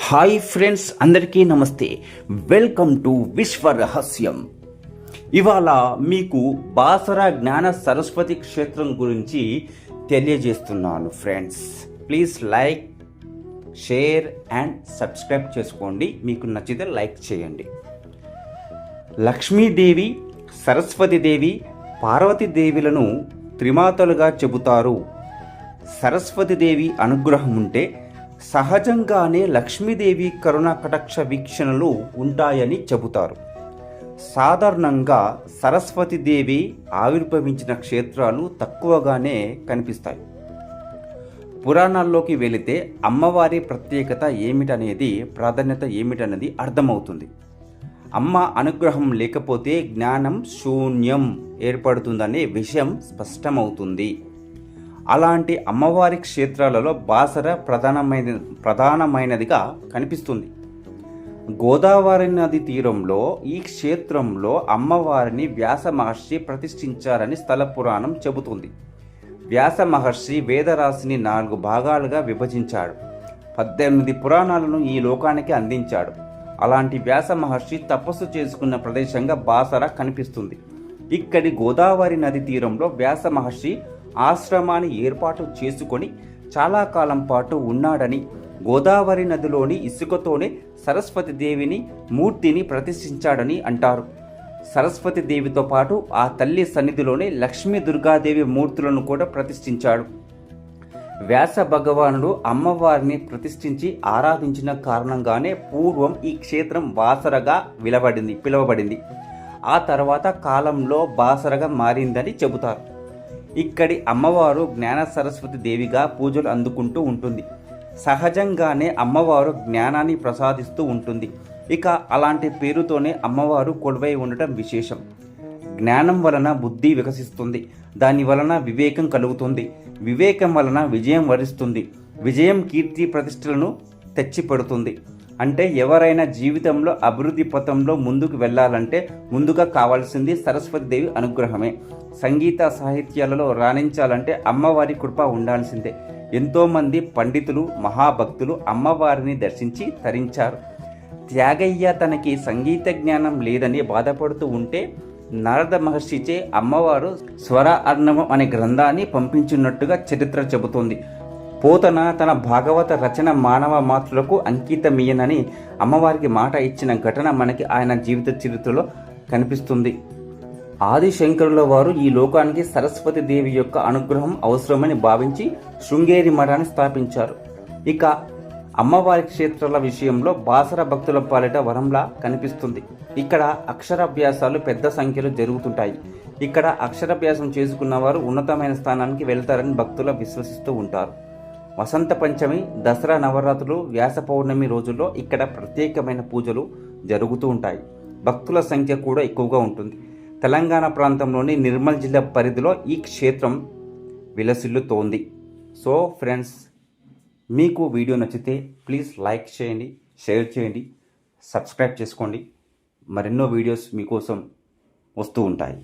Hi friends, అందరికీ నమస్తే. Welcome to విశ్వ రహస్యం. ఇవాళ మీకు బాసర జ్ఞాన సరస్వతి క్షేత్రం గురించి తెలియజేస్తున్నాను. Friends, please like, share and subscribe చేసుకోండి. మీకు నచ్చితే లైక్ చేయండి. లక్ష్మీదేవి, సరస్వతీదేవి, పార్వతీదేవులను త్రిమాతలుగా చెబుతారు. సరస్వతీదేవి అనుగ్రహం ఉంటే సహజంగానే లక్ష్మీదేవి కరుణ కటాక్ష వీక్షణలు ఉంటాయని చెబుతారు. సాధారణంగా సరస్వతీదేవి ఆవిర్భవించిన క్షేత్రాలు తక్కువగానే కనిపిస్తాయి. పురాణాల్లోకి వెళితే అమ్మవారి ప్రత్యేకత ఏమిటనేది, ప్రాధాన్యత ఏమిటనేది అర్థమవుతుంది. అమ్మ అనుగ్రహం లేకపోతే జ్ఞానం శూన్యం ఏర్పడుతుందనే విషయం స్పష్టమవుతుంది. అలాంటి అమ్మవారి క్షేత్రాలలో బాసర ప్రధానమైనదిగా కనిపిస్తుంది. గోదావరి నది తీరంలో ఈ క్షేత్రంలో అమ్మవారిని వ్యాస మహర్షి ప్రతిష్ఠించారని స్థల పురాణం చెబుతుంది. వ్యాస మహర్షి వేదరాశిని 4 భాగాలుగా విభజించాడు. 18 పురాణాలను ఈ లోకానికి అందించాడు. అలాంటి వ్యాస మహర్షి తపస్సు చేసుకున్న ప్రదేశంగా బాసర కనిపిస్తుంది. ఇక్కడి గోదావరి నది తీరంలో వ్యాస మహర్షి ఆశ్రమాన్ని ఏర్పాటు చేసుకొని చాలా కాలం పాటు ఉన్నాడని, గోదావరి నదిలోని ఇసుకతోనే సరస్వతీదేవిని మూర్తిని ప్రతిష్ఠించాడని అంటారు. సరస్వతీదేవితో పాటు ఆ తల్లి సన్నిధిలోనే లక్ష్మీ దుర్గాదేవి మూర్తులను కూడా ప్రతిష్ఠించాడు. వ్యాస భగవానుడు అమ్మవారిని ప్రతిష్ఠించి ఆరాధించిన కారణంగానే పూర్వం ఈ క్షేత్రం బాసరగా పిలువబడింది. ఆ తర్వాత కాలంలో బాసరగా మారిందని చెబుతారు. ఇక్కడి అమ్మవారు జ్ఞాన సరస్వతి దేవిగా పూజలు అందుకుంటూ ఉంటుంది. సహజంగానే అమ్మవారు జ్ఞానాన్ని ప్రసాదిస్తూ ఉంటుంది. ఇక అలాంటి పేరుతోనే అమ్మవారు కొలువై ఉండటం విశేషం. జ్ఞానం వలన బుద్ధి వికసిస్తుంది. దాని వలన వివేకం కలుగుతుంది. వివేకం వలన విజయం వరిస్తుంది. విజయం కీర్తి ప్రతిష్టలను తెచ్చిపెడుతుంది. అంటే ఎవరైనా జీవితంలో అభివృద్ధి పథంలో ముందుకు వెళ్ళాలంటే ముందుగా కావాల్సింది సరస్వతీదేవి అనుగ్రహమే. సంగీత సాహిత్యాలలో రాణించాలంటే అమ్మవారి కృప ఉండాల్సిందే. ఎంతోమంది పండితులు, మహాభక్తులు అమ్మవారిని దర్శించి తరించారు. త్యాగయ్య తనకి సంగీత జ్ఞానం లేదని బాధపడుతూ ఉంటే నారద మహర్షిచే అమ్మవారు స్వర అర్ణవం అనే గ్రంథాన్ని పంపించినట్టుగా చరిత్ర చెబుతోంది. పోతన తన భాగవత రచన మానవ మాతృలకు అంకితమీయనని అమ్మవారికి మాట ఇచ్చిన ఘటన మనకి ఆయన జీవిత చరిత్రలో కనిపిస్తుంది. ఆదిశంకరుల వారు ఈ లోకానికి సరస్వతీదేవి యొక్క అనుగ్రహం అవసరమని భావించి శృంగేరి మఠాన్ని స్థాపించారు. ఇక అమ్మవారి క్షేత్రాల విషయంలో బాసర భక్తుల పాలిట వరంలా కనిపిస్తుంది. ఇక్కడ అక్షరాభ్యాసాలు పెద్ద సంఖ్యలో జరుగుతుంటాయి. ఇక్కడ అక్షరాభ్యాసం చేసుకున్న వారు ఉన్నతమైన స్థానానికి వెళ్తారని భక్తులు విశ్వసిస్తూ ఉంటారు. వసంత పంచమి, దసరా, నవరాత్రులు, వ్యాస పౌర్ణమి రోజుల్లో ఇక్కడ ప్రత్యేకమైన పూజలు జరుగుతూ ఉంటాయి. భక్తుల సంఖ్య కూడా ఎక్కువగా ఉంటుంది. తెలంగాణ ప్రాంతంలోని నిర్మల్ జిల్లా పరిధిలో ఈ క్షేత్రం విలసిల్లుతోంది. సో ఫ్రెండ్స్, మీకు వీడియో నచ్చితే ప్లీజ్ లైక్ చేయండి, షేర్ చేయండి, సబ్స్క్రైబ్ చేసుకోండి. మరెన్నో వీడియోస్ మీకోసం వస్తూ ఉంటాయి.